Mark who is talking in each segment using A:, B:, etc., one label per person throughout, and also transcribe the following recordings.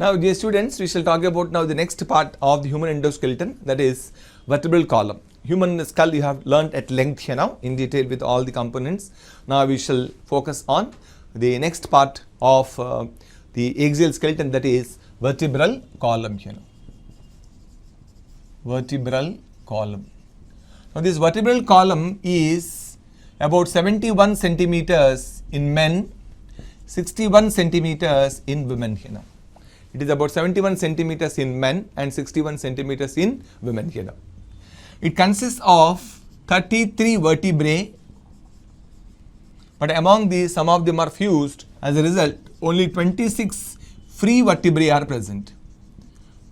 A: Now dear students, we shall talk about now the next part of the human endoskeleton, that is vertebral column. Human skull you have learnt at length here now in detail with all the components. Now we shall focus on the next part of the axial skeleton, that is vertebral column here now. Vertebral column. Now this vertebral column is about 71 centimeters in men, 61 centimeters in women here now. It is about 71 centimeters in men and 61 centimeters in women here now. It consists of 33 vertebrae, but among these some of them are fused. As a result, only 26 free vertebrae are present.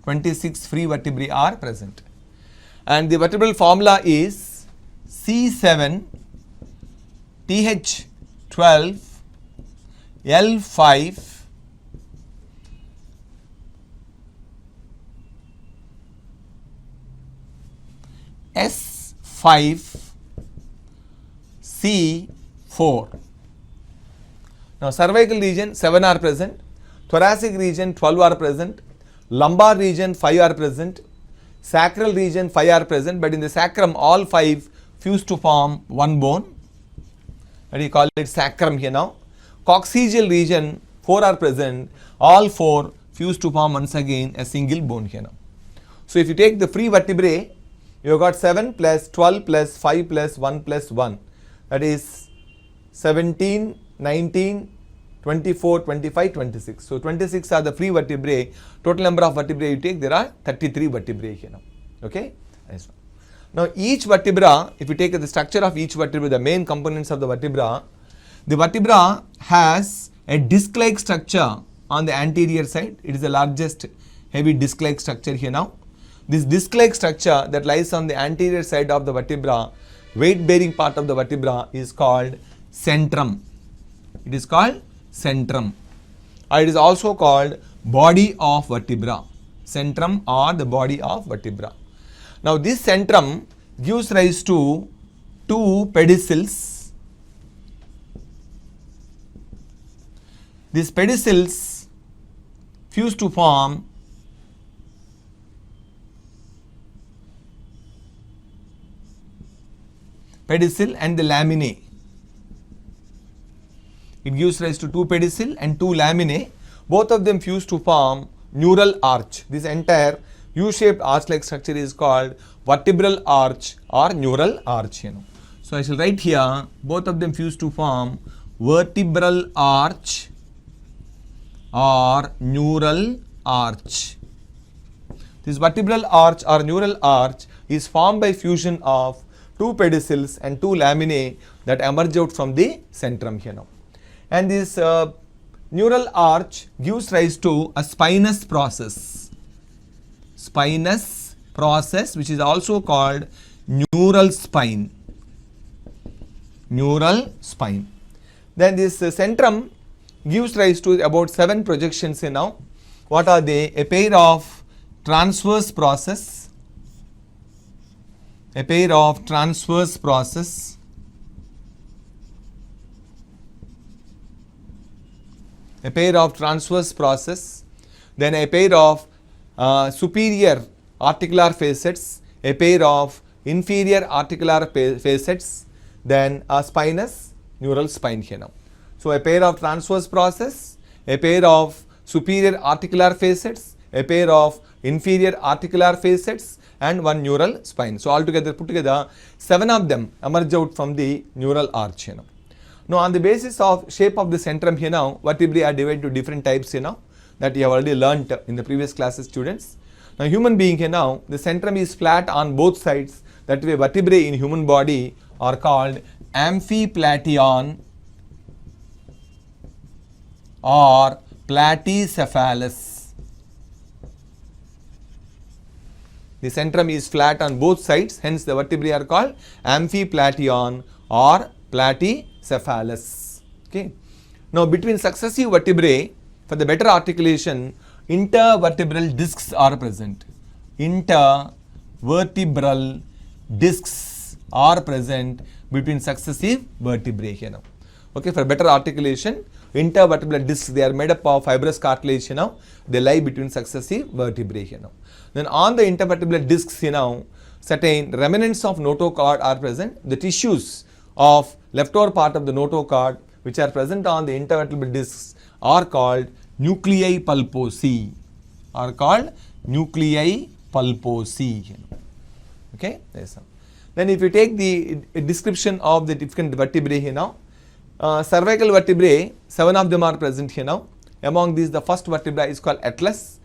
A: 26 free vertebrae are present. And the vertebral formula is C7 TH12 L5 S5 C4. Now cervical region 7 are present, thoracic region 12 are present, lumbar region 5 are present, sacral region 5 are present, but in the sacrum all 5 fuse to form one bone, and we call it sacrum here now. Coccygeal region 4 are present, all 4 fuse to form once again a single bone here now. So if you take the free vertebrae, you have got 7 plus 12 plus 5 plus 1 plus 1, that is 17, 19, 24, 25, 26. So 26 are the free vertebrae. Total number of vertebrae you take, there are 33 vertebrae here now. Okay. Nice. Now each vertebra, if you take the structure of each vertebra, the main components of the vertebra has a disc-like structure on the anterior side. It is the largest heavy disc-like structure here now. This disc-like structure that lies on the anterior side of the vertebra, weight-bearing part of the vertebra, is called centrum. It is called centrum. Or it is also called body of vertebra. Centrum or the body of vertebra. Now this centrum gives rise to two pedicels. These pedicels fuse to form pedicel and the laminae. It gives rise to two pedicel and two laminae. Both of them fuse to form neural arch. This entire U-shaped arch-like structure is called vertebral arch or neural arch. So I shall write here, both of them fuse to form vertebral arch or neural arch. This vertebral arch or neural arch is formed by fusion of two pedicels and two laminae that emerge out from the centrum here now. And this neural arch gives rise to a spinous process. Spinous process, which is also called neural spine. Neural spine. Then this centrum gives rise to about 7 projections here now. What are they? A pair of transverse process, a pair of transverse process, a pair of transverse process, then a pair of superior articular facets, a pair of inferior articular facets, then a spinous neural spine here now. So a pair of transverse process, a pair of superior articular facets, a pair of inferior articular facets, and one neural spine. So altogether, put together, 7 of them emerge out from the neural arch here now. Now on the basis of shape of the centrum here now, vertebrae are divided to different types here now, that you have already learnt in the previous classes, students. Now human being here now, the centrum is flat on both sides. That way vertebrae in human body are called amphiplateon or platycephalus. The centrum is flat on both sides, hence the vertebrae are called amphiplateon or platycephalus. Okay. Now between successive vertebrae, for the better articulation, intervertebral discs are present. Intervertebral discs are present between successive vertebrae here now. Okay, for better articulation, intervertebral discs, they are made up of fibrous cartilage, they lie between successive vertebrae, Then on the intervertebral discs, certain remnants of notochord are present. The tissues of leftover part of the notochord which are present on the intervertebral discs are called nuclei pulposi. Okay, there's some. Then if you take the description of the different vertebrae cervical vertebrae, 7 of them are present here now. Among these, the first vertebra is called atlas.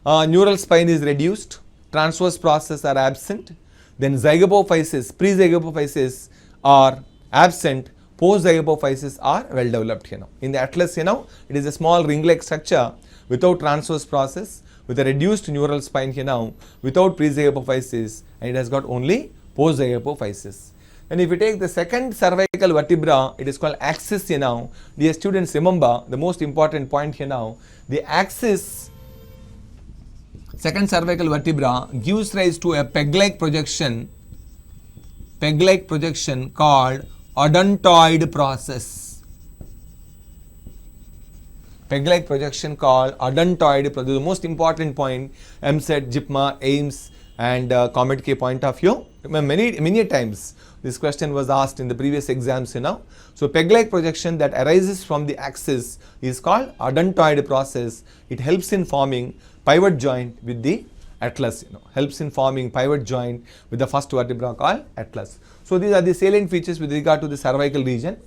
A: Neural spine is reduced, transverse processes are absent, then zygapophysis, pre-zygapophysis are absent, post-zygapophysis are well developed here now. In the atlas, it is a small ring-like structure without transverse process, with a reduced neural spine here now, without pre-zygapophysis, and it has got only post-zygapophysis. And if you take the second cervical vertebra, it is called axis here now. Dear students, remember the most important point here now. The axis, second cervical vertebra, gives rise to a peg-like projection called odontoid process. Peg-like projection called odontoid process. The most important point, EAMCET, JEEE, AIIMS and Comet K point of view. Many times this question was asked in the previous exams, So peg-like projection that arises from the axis is called odontoid process. It helps in forming pivot joint with the atlas, helps in forming pivot joint with the first vertebra called atlas. So these are the salient features with regard to the cervical region.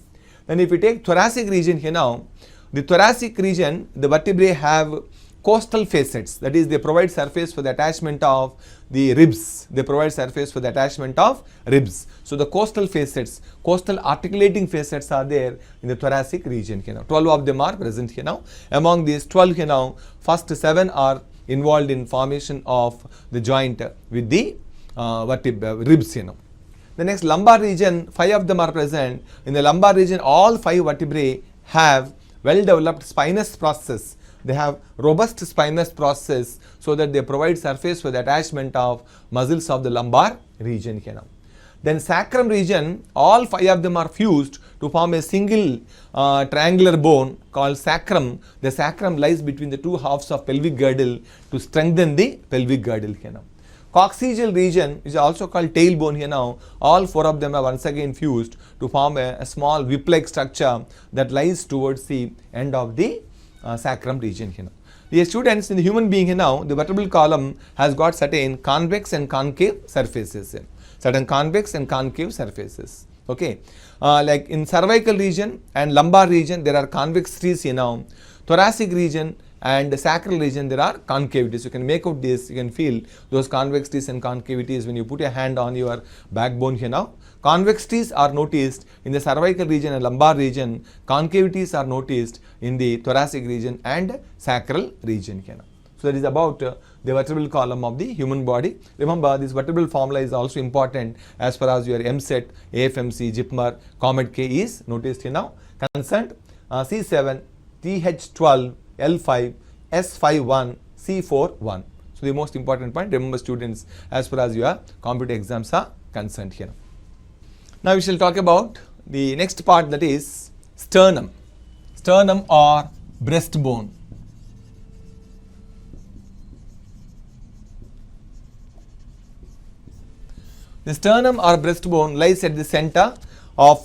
A: Then if we take thoracic region here now, the thoracic region, the vertebrae have costal facets, that is, they provide surface for the attachment of the ribs. So the costal facets, costal articulating facets are there in the thoracic region. 12 of them are present here now. Among these 12 first 7 are involved in formation of the joint with the ribs. The next lumbar region, 5 of them are present. In the lumbar region, all 5 vertebrae have well developed spinous process. They have robust spinous process so that they provide surface for the attachment of muscles of the lumbar region here now. Then sacrum region, all 5 of them are fused to form a single triangular bone called sacrum. The sacrum lies between the 2 halves of pelvic girdle to strengthen the pelvic girdle here now. Coccygeal region is also called tailbone here now. All 4 of them are once again fused to form a small whip-like structure that lies towards the end of the sacrum region here now. Dear students, in the human being here now, the vertebral column has got certain convex and concave surfaces. Okay, like in cervical region and lumbar region, there are convexities here now. Thoracic region and the sacral region, there are concavities. You can make out this, you can feel those convexities and concavities when you put your hand on your backbone here now. Convexities are noticed in the cervical region and lumbar region. Concavities are noticed in the thoracic region and sacral region here now. So that is about the vertebral column of the human body. Remember, this vertebral formula is also important as far as your EAMCET, AFMC, JEEE, Comet K is noticed here now. Concerned C7, TH12, L5, S51, C41. So the most important point, remember students, as far as your computer exams are concerned here. Now we shall talk about the next part, that is sternum. Sternum or breastbone. The sternum or breastbone lies at the center of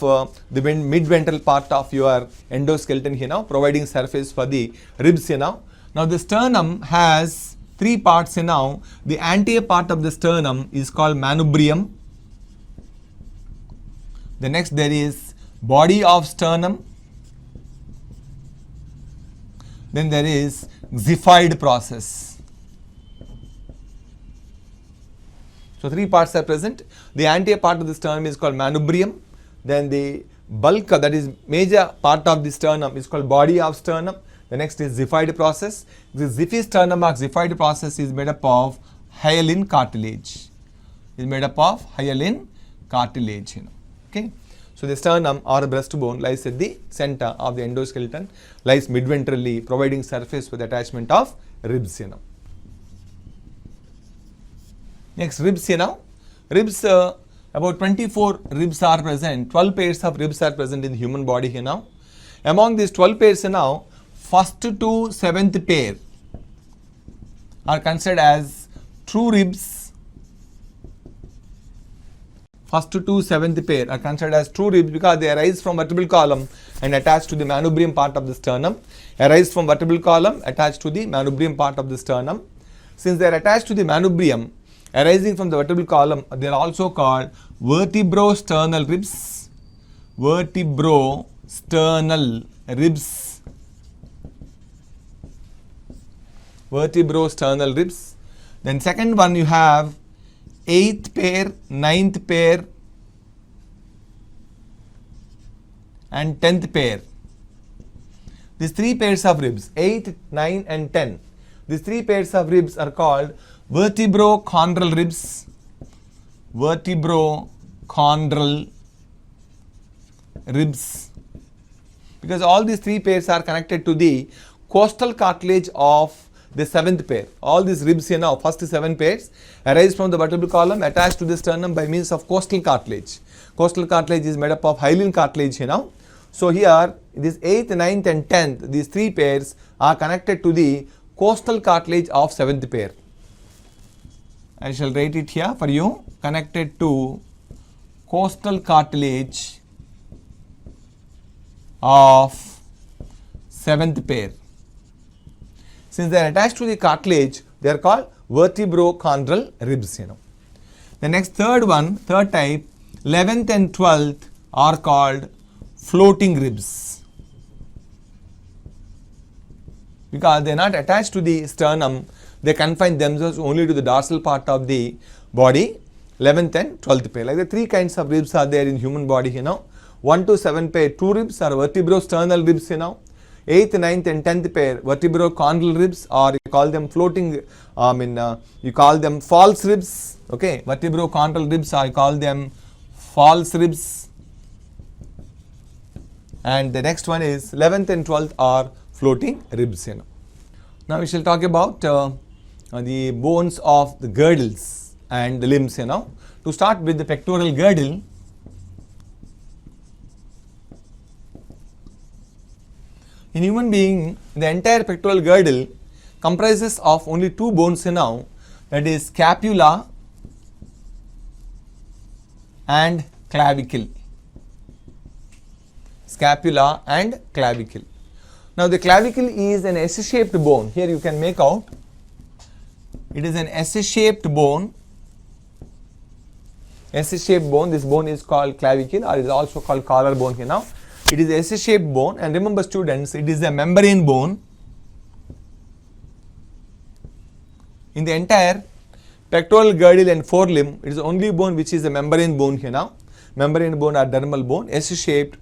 A: the mid-ventral part of your endoskeleton here now, providing surface for the ribs here now. Now the sternum has 3 parts here now. The anterior part of the sternum is called manubrium. The next there is body of sternum. Then there is xiphoid process. So 3 parts are present. The anterior part of the sternum is called manubrium. Then the bulk, that is major part of the sternum, is called body of sternum. The next is xiphoid process. The xiphi-sternum or xiphoid process is made up of hyaline cartilage. Okay. So the sternum or breastbone lies at the center of the endoskeleton, lies mid-ventrally, providing surface for the attachment of ribs here now. Next, ribs here now. Ribs, about 24 ribs are present, 12 pairs of ribs are present in the human body here now. Among these 12 pairs now, first to 7th pair are considered as true ribs. First to 7th pair are considered as true ribs because they arise from vertebral column and attach to the manubrium part of the sternum. Arise from vertebral column, attached to the manubrium part of the sternum. Since they are attached to the manubrium, arising from the vertebral column, they are also called vertebrosternal ribs. Vertebrosternal ribs. Vertebrosternal ribs. Then second one you have 8th pair, 9th pair and 10th pair. These 3 pairs of ribs, 8, 9 and 10. These 3 pairs of ribs are called vertebrochondral ribs. Vertebrochondral ribs. Because all these 3 pairs are connected to the costal cartilage of the 7th pair. All these ribs here now, first 7 pairs, arise from the vertebral column attached to the sternum by means of costal cartilage. Costal cartilage is made up of hyaline cartilage here now. So here, this 8th, 9th and 10th, these 3 pairs are connected to the costal cartilage of 7th pair. I shall write it here for you. Connected to costal cartilage of 7th pair. Since they are attached to the cartilage, they are called vertebrochondral ribs. The next third type, 11th and 12th are called floating ribs. Because they are not attached to the sternum, they confine themselves only to the dorsal part of the body, 11th and 12th pair. Like the 3 kinds of ribs are there in human body 1 to 7 pair, 2 ribs are vertebrosternal ribs 8th, 9th and 10th pair, vertebrochondral ribs, or you call them floating, you call them false ribs. Okay, vertebrochondral ribs, or you call them false ribs. And the next one is 11th and 12th are floating ribs. Now we shall talk about the bones of the girdles and the limbs. To start with the pectoral girdle, in human being, the entire pectoral girdle comprises of only 2 bones that is scapula and clavicle. Scapula and clavicle. Now the clavicle is an S-shaped bone. Here you can make out. It is an S-shaped bone. S-shaped bone. This bone is called clavicle, or is also called collar bone here now. It is a S-shaped bone, and remember students, it is a membrane bone. In the entire pectoral girdle and forelimb, it is the only bone which is a membrane bone here now. Membrane bone or dermal bone, S-shaped.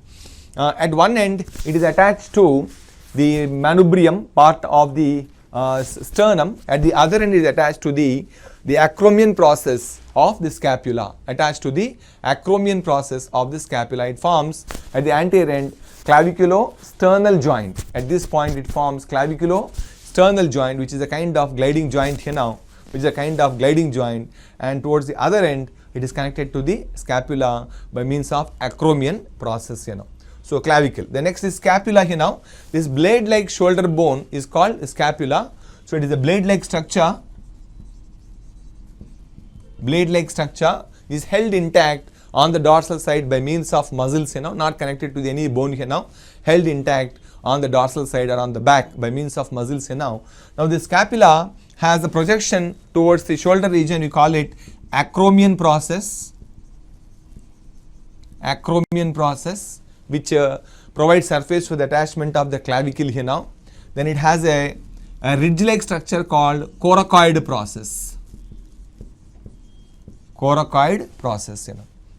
A: At one end, it is attached to the manubrium part of the sternum. At the other end, it is attached to the acromion process of the scapula. Attached to the acromion process of the scapula. It forms at the anterior end claviculo-sternal joint. At this point, it forms claviculo-sternal joint, which is a kind of gliding joint here now. And towards the other end, it is connected to the scapula by means of acromion process So clavicle. The next is scapula here now. This blade-like shoulder bone is called scapula. So it is a blade-like structure. Blade-like structure is held intact on the dorsal side by means of muscles not connected to any bone here now. Held intact on the dorsal side or on the back by means of muscles here now. Now the scapula has a projection towards the shoulder region. We call it acromion process. Acromion process, which provides surface for the attachment of the clavicle here now. Then it has a ridge-like structure called coracoid process. Coracoid process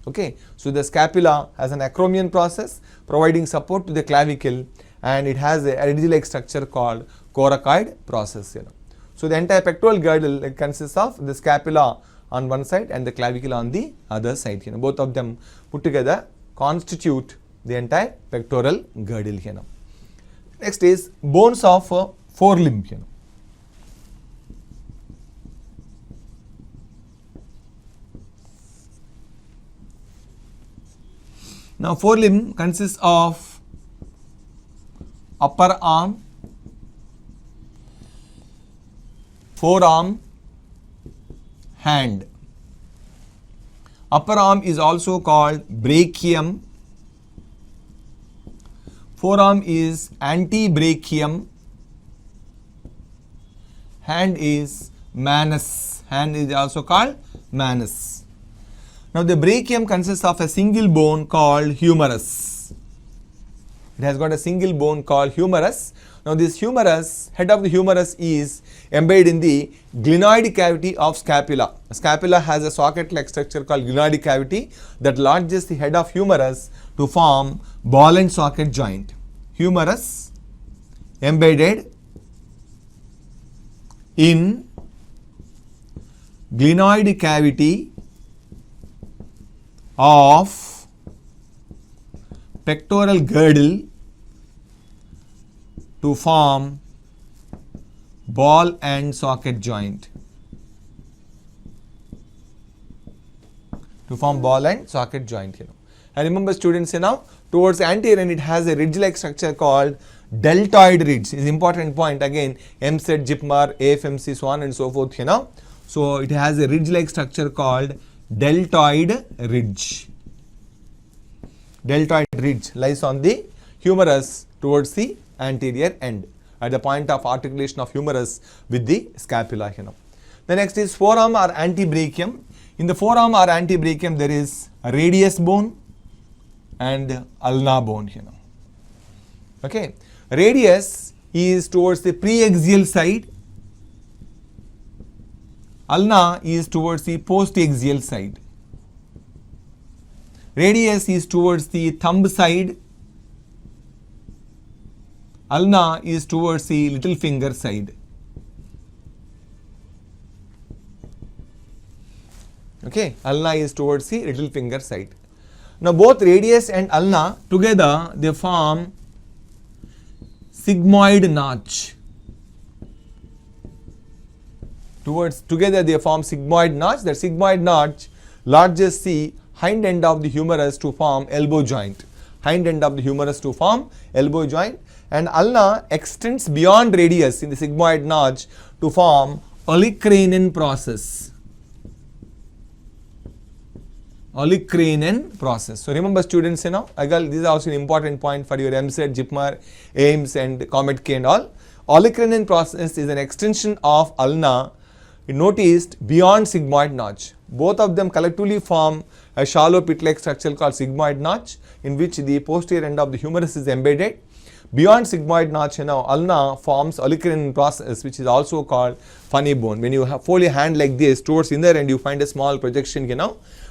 A: Okay, so the scapula has an acromion process providing support to the clavicle, and it has a ridge-like structure called coracoid process So the entire pectoral girdle consists of the scapula on one side and the clavicle on the other side Both of them put together constitute the entire pectoral girdle Next is bones of forelimb Now forelimb consists of upper arm, forearm, hand. Upper arm is also called brachium. Forearm is antebrachium. Hand is manus. Hand is also called manus. Now the brachium consists of a single bone called humerus. It has got a single bone called humerus. Now this humerus, head of the humerus is embedded in the glenoid cavity of scapula. Scapula has a socket-like structure called glenoid cavity that lodges the head of humerus to form ball and socket joint. Humerus embedded in glenoid cavity of pectoral girdle to form ball and socket joint. To form ball and socket joint, And remember students, towards anterior end it has a ridge-like structure called deltoid ridge. Is important point again. EAMCET, JEEPMAR, AFMC, so on and so forth. So it has a ridge-like structure called deltoid ridge. Deltoid ridge lies on the humerus towards the anterior end at the point of articulation of humerus with the scapula. The next is forearm or antebrachium. In the forearm or antebrachium there is a radius bone and ulna bone. Okay, radius is towards the preaxial side. Ulna is towards the postaxial side. Radius is towards the thumb side. Ulna is towards the little finger side. Okay, ulna is towards the little finger side. Now both radius and ulna together they form sigmoid notch. Together they form sigmoid notch. That sigmoid notch lodges the hind end of the humerus to form elbow joint. Hind end of the humerus to form elbow joint, and ulna extends beyond radius in the sigmoid notch to form olecranon process. Olecranon process. So remember students, again this is also an important point for your EAMCET, JEEPMAR, AIMS and Comet K and all. Olecranon process is an extension of ulna noticed beyond sigmoid notch. Both of them collectively form a shallow pit-like structure called sigmoid notch, in which the posterior end of the humerus is embedded. Beyond sigmoid notch, ulna forms olecranon process, which is also called funny bone. When you fold your hand like this towards inner end, you find a small projection,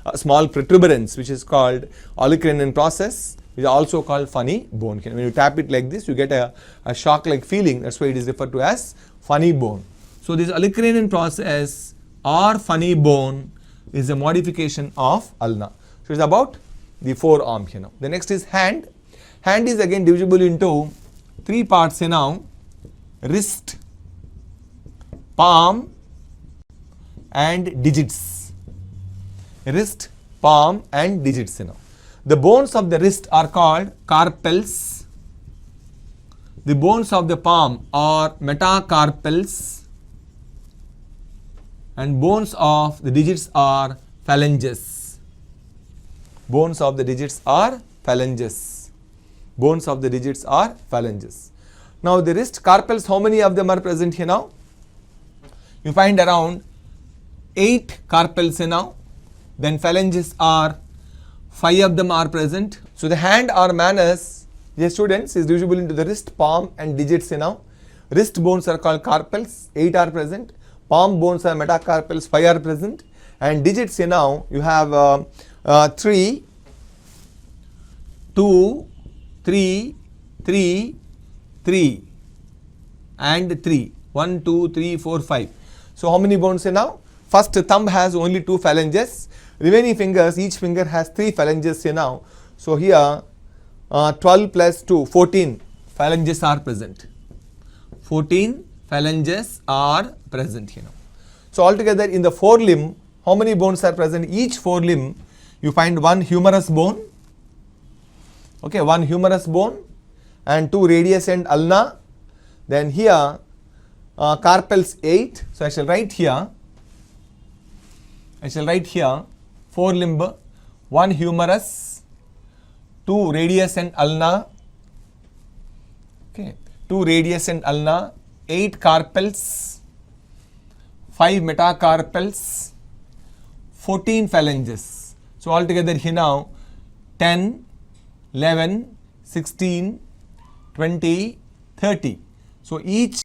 A: a small protuberance, which is called olecranon process, which is also called funny bone. When you tap it like this, you get a shock-like feeling. That's why it is referred to as funny bone. So this olecranon process or funny bone is a modification of ulna. So it's about the forearm. The next is hand. Hand is again divisible into three parts. Wrist, palm and digits. Wrist, palm and digits. The bones of the wrist are called carpels. The bones of the palm are metacarpals. And bones of the digits are phalanges. Bones of the digits are phalanges. Bones of the digits are phalanges. Now the wrist carpels, how many of them are present here now? You find around 8 carpels here now. Then phalanges are 5 of them are present. So the hand or manus, yes students, is divisible into the wrist, palm and digits here now. Wrist bones are called carpels, 8 are present. Palm bones are metacarpals, 5 are present, and digits here now you have 3, 2, 3, 3, 3 and 3. 1, 2, 3, 4, 5. So how many bones here now? First thumb has only 2 phalanges. Remaining fingers, each finger has 3 phalanges here now. So here 12 plus 2, 14 phalanges are present. 14 phalanges are present here. So altogether in the forelimb, how many bones are present? Each forelimb you find one humerus bone. Okay, one humerus bone, and 2 radius and ulna. Then here carpels 8. So I shall write here 4 limb, 1 humerus, 2 radius and ulna, okay, 2 radius and ulna, 8 carpels, 5 metacarpals, 14 phalanges. So altogether here now 10, 11, 16, 20, 30. So each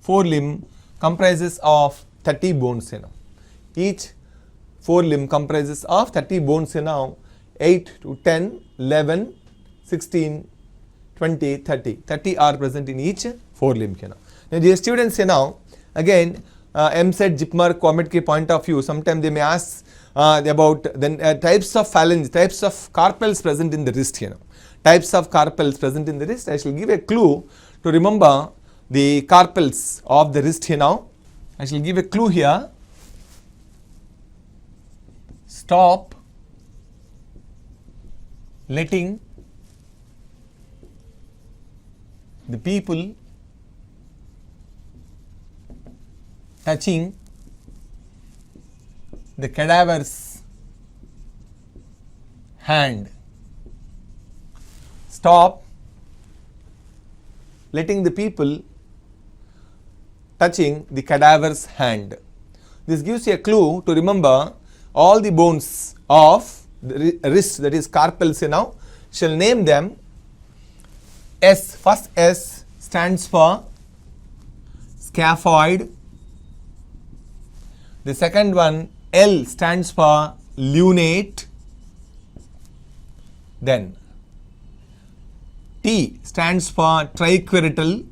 A: forelimb comprises of 30 bones. Each forelimb comprises of 30 bones. 8 to 10, 11, 16, 20, 30. 30 are present in each forelimb. Now dear students, again EAMCET, JEE, COMET के point of view, sometimes they may ask about the types of phalanges, types of carpels present in the wrist. Types of carpels present in the wrist. I shall give a clue to remember the carpels of the wrist here now. I shall give a clue here. Stop letting the people touching the cadaver's hand. Stop letting the people touching the cadaver's hand. This gives you a clue to remember all the bones of the wrist, that is carpels. Now shall name them S. First S stands for scaphoid. The second one L stands for lunate. Then T stands for triquetral.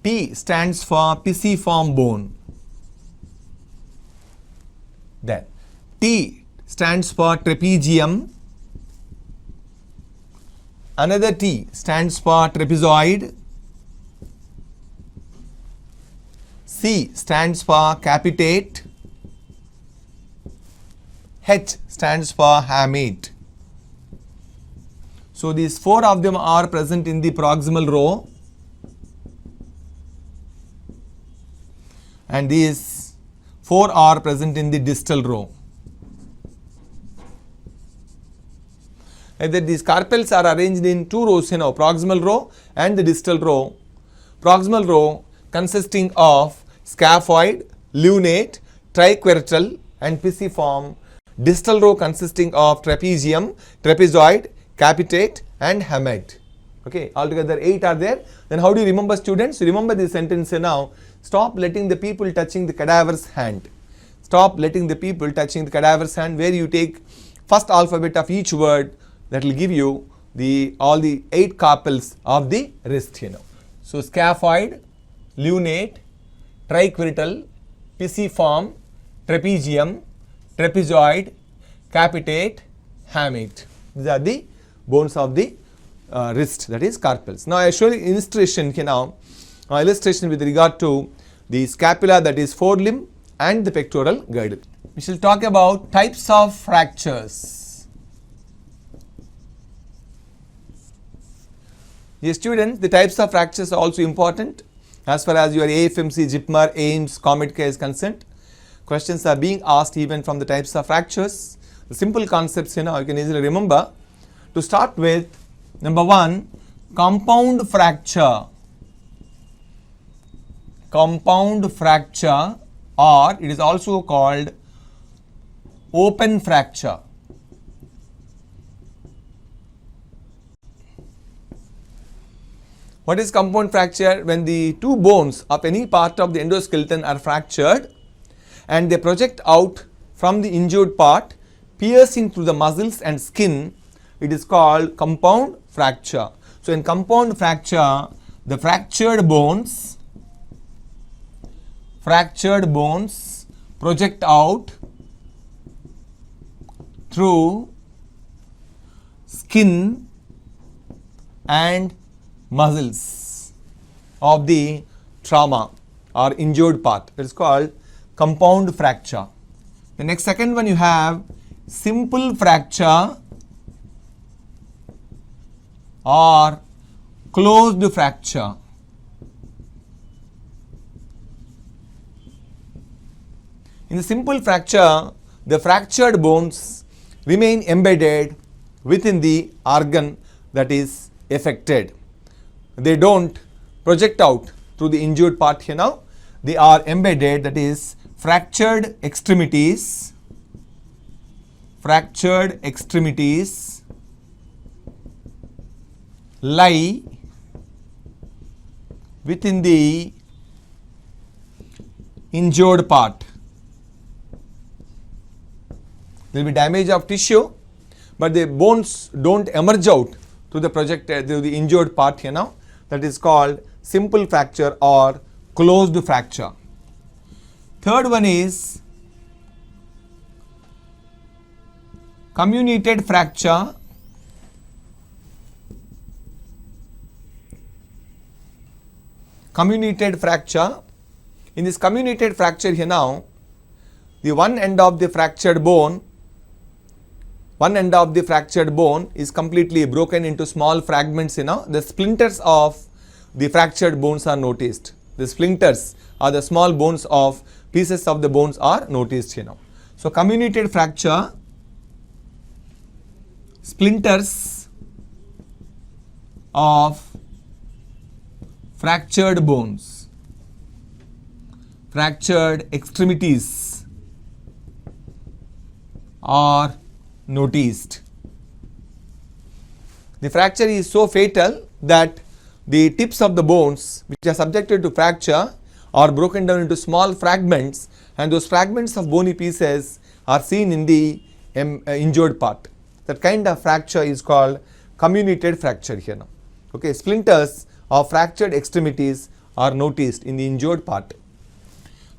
A: P stands for pisiform bone. Then T stands for trapezium. Another T stands for trapezoid. C stands for capitate. H stands for hamate. So these 4 of them are present in the proximal row, and these 4 are present in the distal row. Either these carpels are arranged in 2 rows, proximal row and the distal row. Proximal row consisting of scaphoid, lunate, triquetral and pisiform. Distal row consisting of trapezium, trapezoid, capitate and hamate. Okay, altogether 8 are there. Then how do you remember, students? You remember this sentence now. Stop letting the people touching the cadaver's hand. Stop letting the people touching the cadaver's hand, where you take first alphabet of each word, that will give you all the 8 carpels of the wrist. So scaphoid, lunate, triquetral, pisiform, trapezium, trapezoid, capitate, hamate. These are the bones of the wrist, that is carpels. Now I show you illustration here now. Illustration with regard to the scapula, that is forelimb, and the pectoral girdle. We shall talk about types of fractures. Dear students, the types of fractures are also important as far as your AFMC, JEE, AIMS, COMET is concerned. Questions are being asked even from the types of fractures. The simple concepts you can easily remember. To start with, number 1, compound fracture. Compound fracture, or it is also called open fracture. What is compound fracture? When the 2 bones of any part of the endoskeleton are fractured and they project out from the injured part, piercing through the muscles and skin, it is called compound fracture. So in compound fracture, the fractured bones project out through skin and muscles of the trauma or injured part. It is called compound fracture. The next second one, you have simple fracture. or closed fracture. In the simple fracture, the fractured bones remain embedded within the organ that is affected. They don't project out through the injured part here now. They are embedded, that is fractured extremities lie within the injured part. There will be damage of tissue, but the bones don't emerge out through the injured part here now. That is called simple fracture or closed fracture. Third one is comminuted fracture. Comminuted fracture. In this comminuted fracture here now, the one end of the fractured bone is completely broken into small fragments. The splinters of the fractured bones are noticed. The splinters are the small bones of pieces of the bones are noticed here now. So comminuted fracture, splinters of fractured bones, fractured extremities are noticed. The fracture is so fatal that the tips of the bones which are subjected to fracture are broken down into small fragments, and those fragments of bony pieces are seen in the injured part. That kind of fracture is called comminuted fracture here now. Okay, splinters of fractured extremities are noticed in the injured part.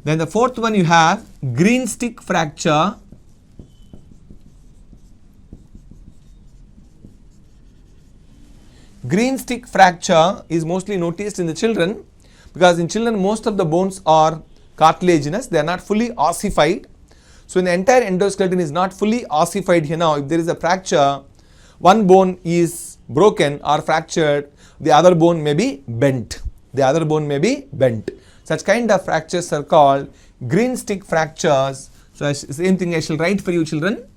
A: Then the fourth one, you have green stick fracture. Green stick fracture is mostly noticed in the children, because in children most of the bones are cartilaginous, they are not fully ossified. So, the entire endoskeleton is not fully ossified here now. If there is a fracture, one bone is broken or fractured, the other bone may be bent. Such kind of fractures are called green stick fractures. So, same thing I shall write for you children.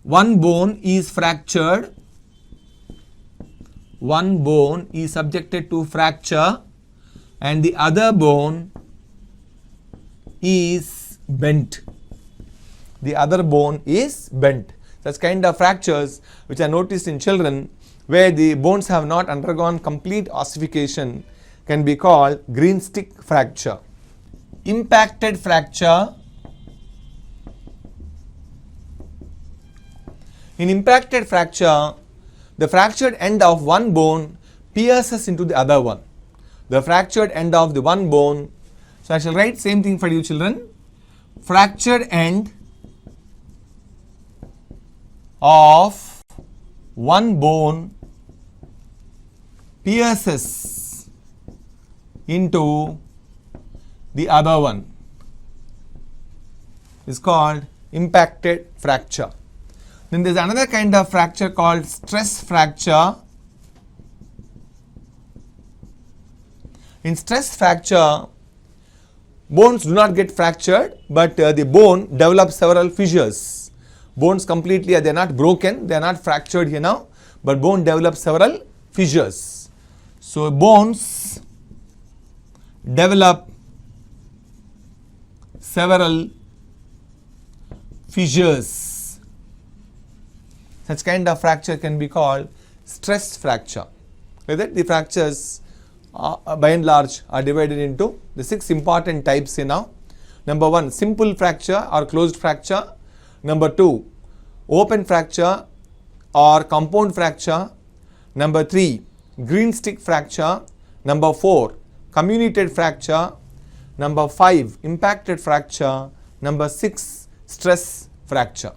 A: One bone is fractured, one bone is subjected to fracture, and the other bone is bent. Such kind of fractures which are noticed in children where the bones have not undergone complete ossification can be called green stick fracture. Impacted fracture. In impacted fracture, the fractured end of one bone pierces into the other one. The fractured end of the one bone, so I shall write same thing for you children. Fractured end of one bone pierces into the other one is called impacted fracture. Then there is another kind of fracture called stress fracture. In stress fracture, bones do not get fractured, but the bone develops several fissures. Bones completely, they are not broken, they are not fractured here now, but bone develops several fissures. So, bones develop several fissures. Such kind of fracture can be called stress fracture. With that, the fractures by and large are divided into the 6 important types here now. Number 1, simple fracture or closed fracture. Number 2, open fracture or compound fracture. Number 3, green stick fracture. Number 4, comminuted fracture. Number 5, impacted fracture. Number 6, stress fracture.